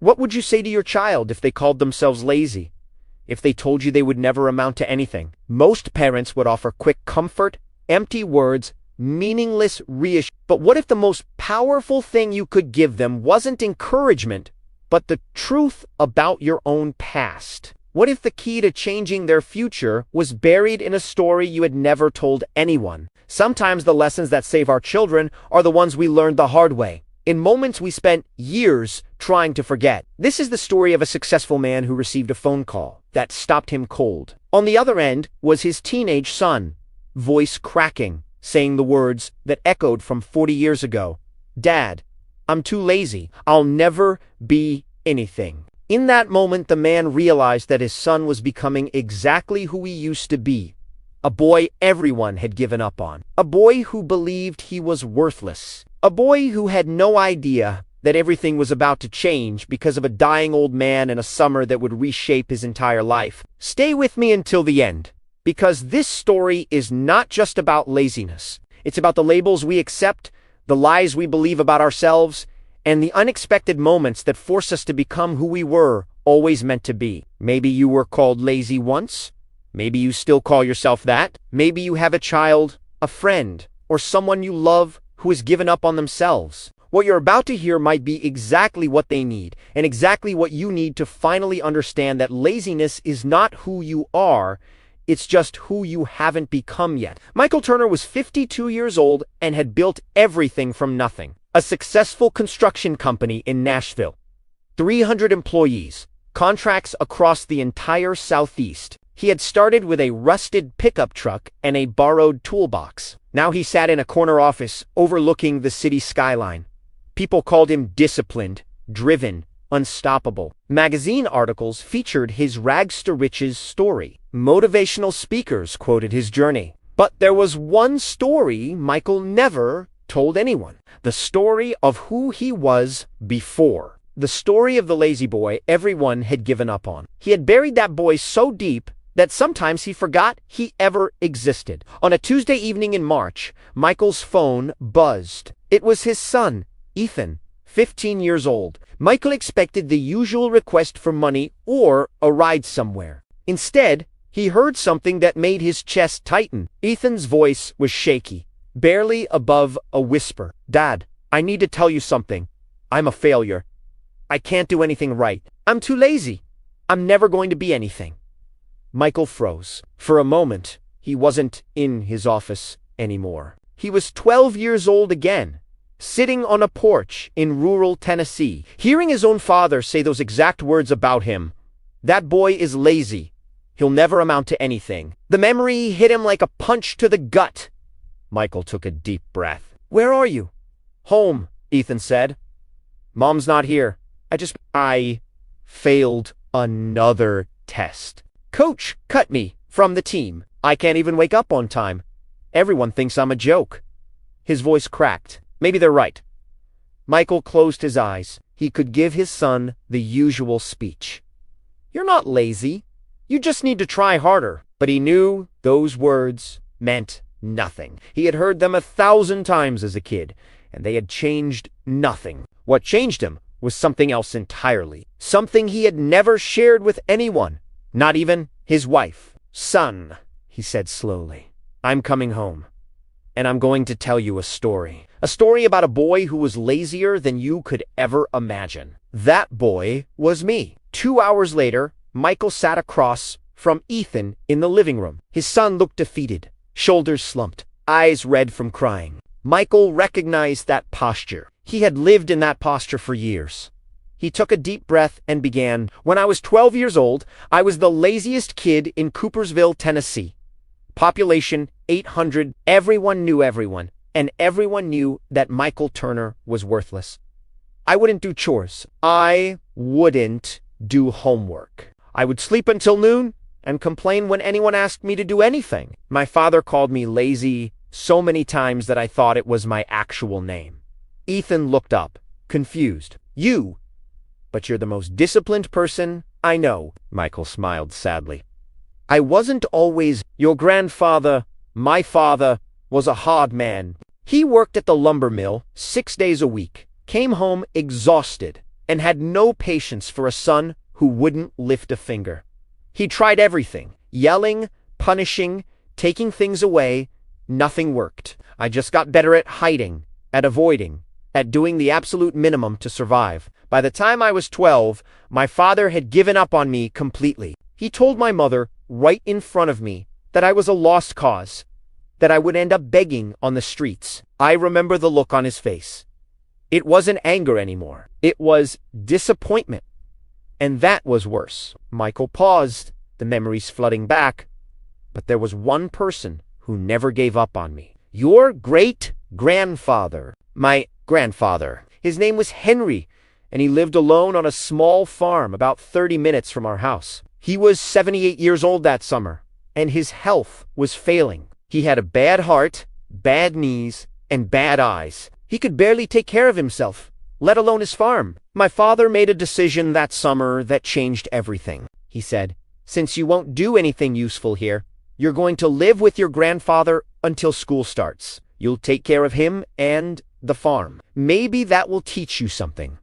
What would you say to your child if they called themselves lazy? If they told you they would never amount to anything? Most parents would offer quick comfort, empty words, meaningless reassurance. But what if the most powerful thing you could give them wasn't encouragement, but the truth about your own past? What if the key to changing their future was buried in a story you had never told anyone? Sometimes the lessons that save our children are the ones we learned the hard way, in moments we spent years trying to forget. This is the story of a successful man who received a phone call that stopped him cold. On the other end was his teenage son, voice cracking, saying the words that echoed from 40 years ago. "Dad, I'm too lazy. I'll never be anything." In that moment, the man realized that his son was becoming exactly who he used to be. A boy everyone had given up on. A boy who believed he was worthless. A boy who had no idea that everything was about to change because of a dying old man and a summer that would reshape his entire life. Stay with me until the end, because this story is not just about laziness. It's about the labels we accept, the lies we believe about ourselves, and the unexpected moments that force us to become who we were always meant to be. Maybe you were called lazy once. Maybe you still call yourself that. Maybe you have a child, a friend, or someone you love who has given up on themselves. What you're about to hear might be exactly what they need, and exactly what you need to finally understand that laziness is not who you are, it's just who you haven't become yet. Michael Turner was 52 years old and had built everything from nothing. A successful construction company in Nashville. 300 employees, contracts across the entire Southeast. He had started with a rusted pickup truck and a borrowed toolbox. Now he sat in a corner office overlooking the city skyline. People called him disciplined, driven, unstoppable. Magazine articles featured his rags to riches story. Motivational speakers quoted his journey. But there was one story Michael never told anyone. The story of who he was before. The story of the lazy boy everyone had given up on. He had buried that boy so deep that sometimes he forgot he ever existed. On a Tuesday evening in March, Michael's phone buzzed. It was his son, Ethan, 15 years old. Michael expected the usual request for money or a ride somewhere. Instead, he heard something that made his chest tighten. Ethan's voice was shaky, barely above a whisper. "Dad, I need to tell you something. I'm a failure. I can't do anything right. I'm too lazy. I'm never going to be anything." Michael froze. For a moment, he wasn't in his office anymore. He was 12 years old again, sitting on a porch in rural Tennessee, hearing his own father say those exact words about him. "That boy is lazy. He'll never amount to anything." The memory hit him like a punch to the gut. Michael took a deep breath. "Where are you?" "Home," Ethan said. "Mom's not here. I failed another test. Coach cut me from the team. I can't even wake up on time. Everyone thinks I'm a joke." His voice cracked. Maybe they're right. Michael closed his eyes. He could give his son the usual speech. "You're not lazy. You just need to try harder." But he knew those words meant nothing. He had heard them 1,000 times as a kid, and they had changed nothing. What changed him was something else entirely. Something he had never shared with anyone, not even his wife. "Son," he said slowly, "I'm coming home, and I'm going to tell you a story. A story about a boy who was lazier than you could ever imagine. That boy was me." 2 hours later, Michael sat across from Ethan in the living room. His son looked defeated, shoulders slumped, eyes red from crying. Michael recognized that posture. He had lived in that posture for years. He took a deep breath and began, "When I was 12 years old, I was the laziest kid in Coopersville, Tennessee. Population 800. Everyone knew everyone, and everyone knew that Michael Turner was worthless. I wouldn't do chores. I wouldn't do homework. I would sleep until noon and complain when anyone asked me to do anything. My father called me lazy so many times that I thought it was my actual name." Ethan looked up, confused. But you're the most disciplined person I know." Michael smiled sadly. "I wasn't always. Your grandfather, my father, was a hard man. He worked at the lumber mill 6 days a week, came home exhausted, and had no patience for a son who wouldn't lift a finger. He tried everything, yelling, punishing, taking things away. Nothing worked. I just got better at hiding, at avoiding, at doing the absolute minimum to survive. By the time I was 12, my father had given up on me completely. He told my mother, right in front of me, that I was a lost cause, that I would end up begging on the streets. I remember the look on his face. It wasn't anger anymore. It was disappointment. And that was worse. Michael paused, the memories flooding back. But there was one person who never gave up on me. Your great-grandfather. My grandfather. His name was Henry, and he lived alone on a small farm about 30 minutes from our house. He was 78 years old that summer, and his health was failing. He had a bad heart, bad knees, and bad eyes. He could barely take care of himself, let alone his farm. My father made a decision that summer that changed everything. He said, "Since you won't do anything useful here, you're going to live with your grandfather until school starts. You'll take care of him and the farm. Maybe that will teach you something."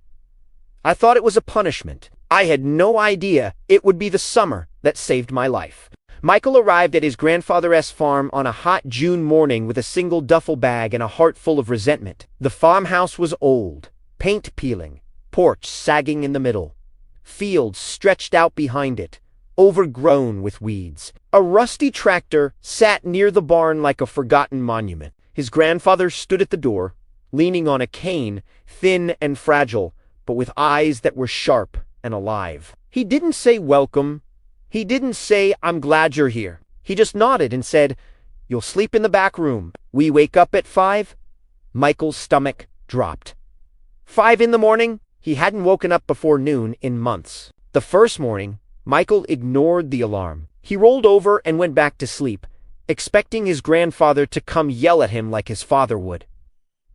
I thought it was a punishment. I had no idea it would be the summer that saved my life. Michael arrived at his grandfather's farm on a hot June morning with a single duffel bag and a heart full of resentment. The farmhouse was old, paint peeling, porch sagging in the middle, fields stretched out behind it, overgrown with weeds. A rusty tractor sat near the barn like a forgotten monument. His grandfather stood at the door, leaning on a cane, thin and fragile, but with eyes that were sharp and alive. He didn't say welcome. He didn't say, "I'm glad you're here." He just nodded and said, "You'll sleep in the back room. We wake up at 5? Michael's stomach dropped. 5 in the morning? He hadn't woken up before noon in months. The first morning, Michael ignored the alarm. He rolled over and went back to sleep, expecting his grandfather to come yell at him like his father would.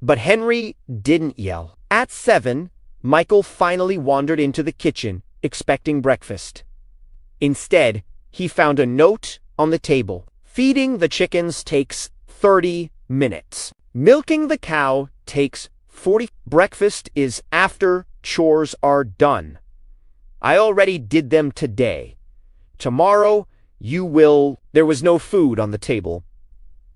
But Henry didn't yell. At 7, Michael finally wandered into the kitchen, expecting breakfast. Instead, he found a note on the table. Feeding the chickens takes 30 minutes. Milking the cow takes 40. Breakfast is after chores are done. I already did them today. Tomorrow, you will. There was no food on the table.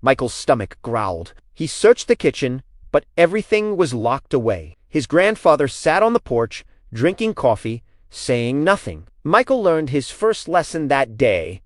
Michael's stomach growled. He searched the kitchen, but everything was locked away. His grandfather sat on the porch, drinking coffee, saying nothing. Michael learned his first lesson that day.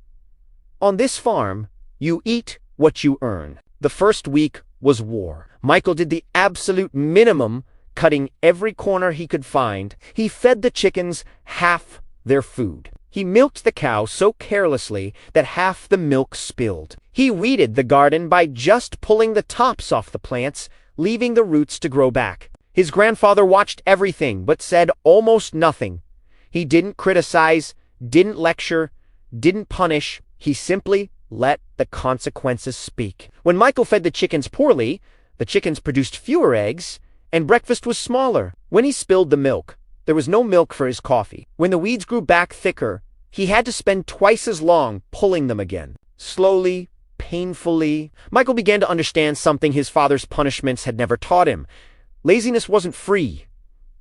On this farm, you eat what you earn. The first week was war. Michael did the absolute minimum, cutting every corner he could find. He fed the chickens half their food. He milked the cow so carelessly that half the milk spilled. He weeded the garden by just pulling the tops off the plants, leaving the roots to grow back. His grandfather watched everything but said almost nothing. He didn't criticize, didn't lecture, didn't punish. He simply let the consequences speak. When Michael fed the chickens poorly, the chickens produced fewer eggs, and breakfast was smaller. When he spilled the milk, there was no milk for his coffee. When the weeds grew back thicker, he had to spend twice as long pulling them again. Slowly, painfully, Michael began to understand something his father's punishments had never taught him. Laziness wasn't free.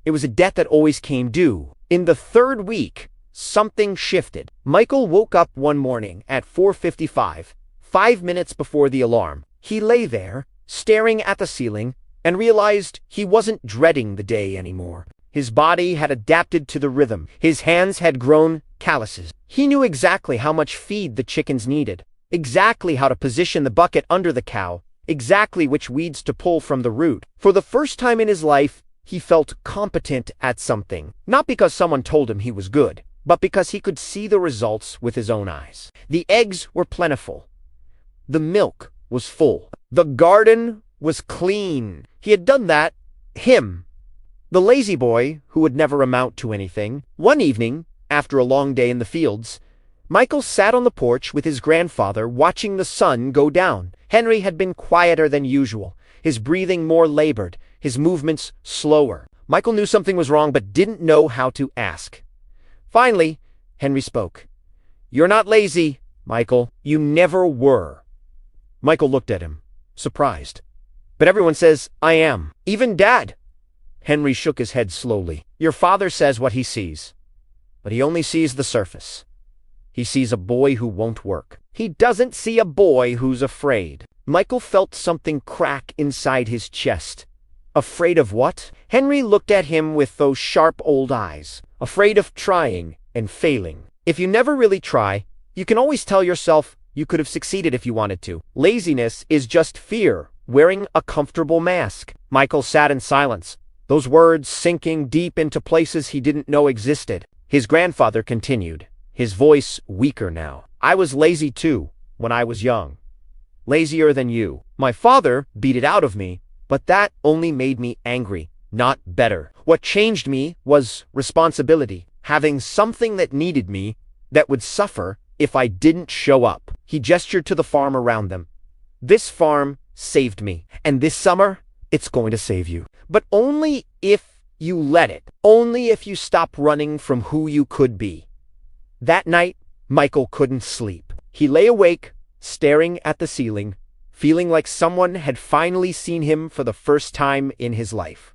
It was a debt that always came due. In the third week, something shifted. Michael woke up one morning at 4:55, 5 minutes before the alarm. He lay there, staring at the ceiling, and realized he wasn't dreading the day anymore. His body had adapted to the rhythm. His hands had grown calluses. He knew exactly how much feed the chickens needed, exactly how to position the bucket under the cow, exactly which weeds to pull from the root. For the first time in his life, he felt competent at something, not because someone told him he was good, but because he could see the results with his own eyes. The eggs were plentiful. The milk was full. The garden was clean. He had done that, him, the lazy boy who would never amount to anything. One evening, after a long day in the fields, Michael sat on the porch with his grandfather watching the sun go down. Henry had been quieter than usual, his breathing more labored, his movements slower. Michael knew something was wrong but didn't know how to ask. Finally, Henry spoke. "You're not lazy, Michael. You never were." Michael looked at him, surprised. "But everyone says I am. Even Dad." Henry shook his head slowly. Your father says what he sees, but he only sees the surface. He sees a boy who won't work. He doesn't see a boy who's afraid. Michael felt something crack inside his chest. Afraid of what? Henry looked at him with those sharp old eyes. Afraid of trying and failing. If you never really try, you can always tell yourself you could have succeeded if you wanted to. Laziness is just fear, wearing a comfortable mask. Michael sat in silence, those words sinking deep into places he didn't know existed. His grandfather continued, his voice weaker now. I was lazy too, when I was young. Lazier than you. My father beat it out of me, but that only made me angry, not better. What changed me was responsibility, having something that needed me, that would suffer if I didn't show up. He gestured to the farm around them. This farm saved me, and this summer, it's going to save you. But only if you let it. Only if you stop running from who you could be. That night, Michael couldn't sleep. He lay awake, staring at the ceiling, feeling like someone had finally seen him for the first time in his life.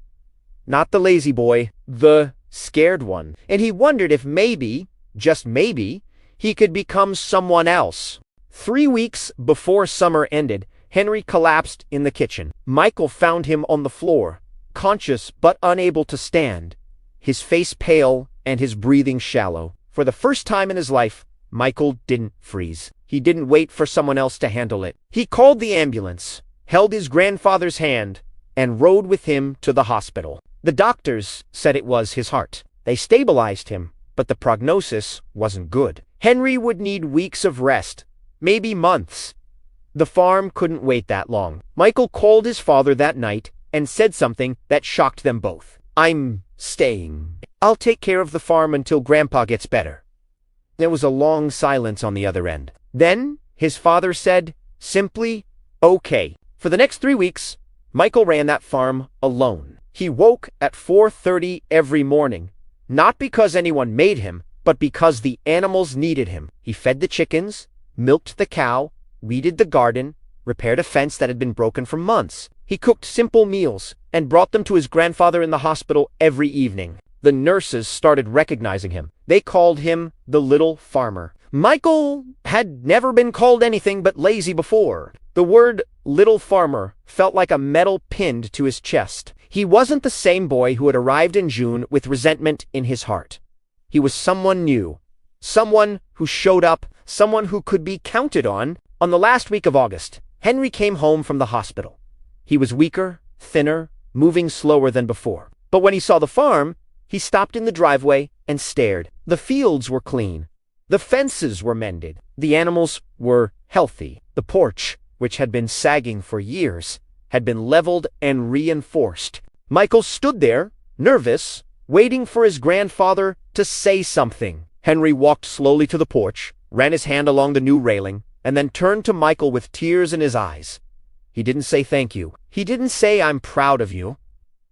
Not the lazy boy, the scared one. And he wondered if maybe, just maybe, he could become someone else. 3 weeks before summer ended, Henry collapsed in the kitchen. Michael found him on the floor, conscious but unable to stand, his face pale and his breathing shallow. For the first time in his life, Michael didn't freeze. He didn't wait for someone else to handle it. He called the ambulance, held his grandfather's hand, and rode with him to the hospital. The doctors said it was his heart. They stabilized him, but the prognosis wasn't good. Henry would need weeks of rest, maybe months. The farm couldn't wait that long. Michael called his father that night and said something that shocked them both. I'm staying. I'll take care of the farm until Grandpa gets better. There was a long silence on the other end. Then, his father said, simply, okay. For the next 3 weeks, Michael ran that farm alone. He woke at 4:30 every morning, not because anyone made him, but because the animals needed him. He fed the chickens, milked the cow, weeded the garden, repaired a fence that had been broken for months. He cooked simple meals and brought them to his grandfather in the hospital every evening. The nurses started recognizing him. They called him the little farmer. Michael had never been called anything but lazy before. The word little farmer felt like a metal pinned to his chest. He wasn't the same boy who had arrived in June with resentment in his heart. He was someone new, someone who showed up, someone who could be counted on. On the last week of August, Henry came home from the hospital. He was weaker, thinner, moving slower than before. But when he saw the farm, he stopped in the driveway and stared. The fields were clean. The fences were mended. The animals were healthy. The porch, which had been sagging for years, had been leveled and reinforced. Michael stood there, nervous, waiting for his grandfather to say something. Henry walked slowly to the porch, ran his hand along the new railing, and then turned to Michael with tears in his eyes. He didn't say thank you. He didn't say I'm proud of you.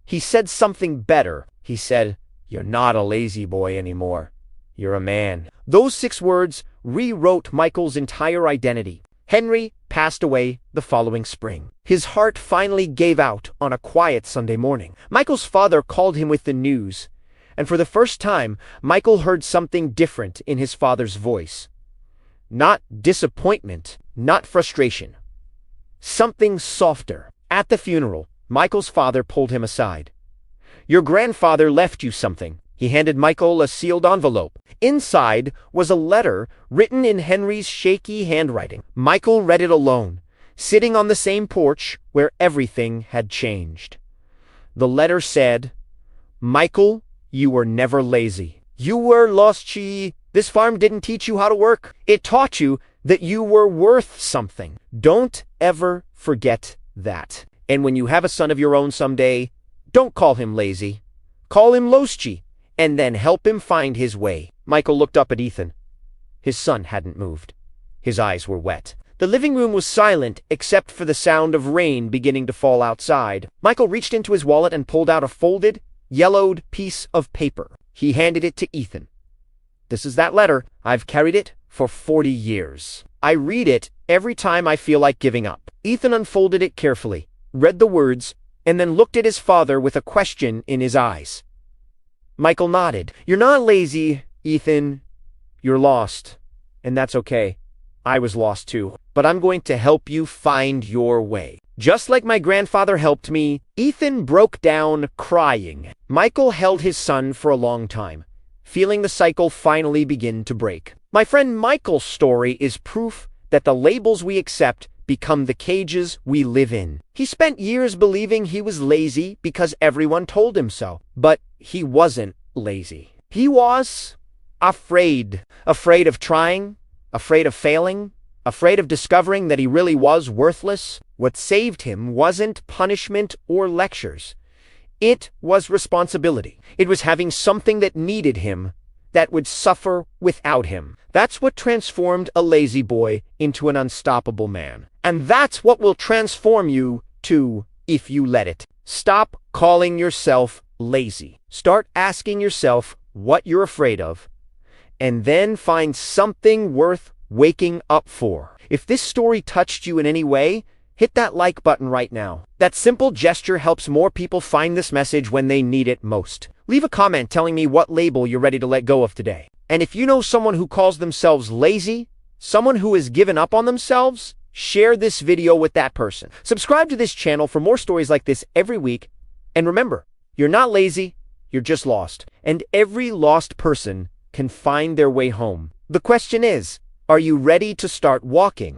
He said something better. He said, you're not a lazy boy anymore. You're a man. Those 6 words rewrote Michael's entire identity. Henry passed away the following spring. His heart finally gave out on a quiet Sunday morning. Michael's father called him with the news, and for the first time, Michael heard something different in his father's voice. Not disappointment, not frustration. Something softer. At the funeral, Michael's father pulled him aside. Your grandfather left you something. He handed Michael a sealed envelope. Inside was a letter written in Henry's shaky handwriting. Michael read it alone, sitting on the same porch where everything had changed. The letter said, Michael, you were never lazy. You were losty. This farm didn't teach you how to work. It taught you that you were worth something. Don't ever forget that. And when you have a son of your own someday, don't call him lazy. Call him losty, and then help him find his way. Michael looked up at Ethan. His son hadn't moved. His eyes were wet. The living room was silent except for the sound of rain beginning to fall outside. Michael reached into his wallet and pulled out a folded, yellowed piece of paper. He handed it to Ethan. This is that letter. I've carried it for 40 years. I read it every time I feel like giving up. Ethan unfolded it carefully, read the words, and then looked at his father with a question in his eyes. Michael nodded. "You're not lazy, Ethan. You're lost. And that's okay. I was lost too. But I'm going to help you find your way. Just like my grandfather helped me." Ethan broke down, crying. Michael held his son for a long time, feeling the cycle finally begin to break. My friend Michael's story is proof that the labels we accept become the cages we live in. He spent years believing he was lazy because everyone told him so. But he wasn't lazy. He was afraid. Afraid of trying, afraid of failing, afraid of discovering that he really was worthless. What saved him wasn't punishment or lectures. It was responsibility. It was having something that needed him, that would suffer without him. That's what transformed a lazy boy into an unstoppable man. And that's what will transform you too, if you let it. Stop calling yourself lazy. Start asking yourself what you're afraid of, and then find something worth waking up for. If this story touched you in any way, hit that like button right now. That simple gesture helps more people find this message when they need it most. Leave a comment telling me what label you're ready to let go of today. And if you know someone who calls themselves lazy, someone who has given up on themselves, share this video with that person. Subscribe to this channel for more stories like this every week. And remember, you're not lazy, you're just lost. And every lost person can find their way home. The question is, are you ready to start walking?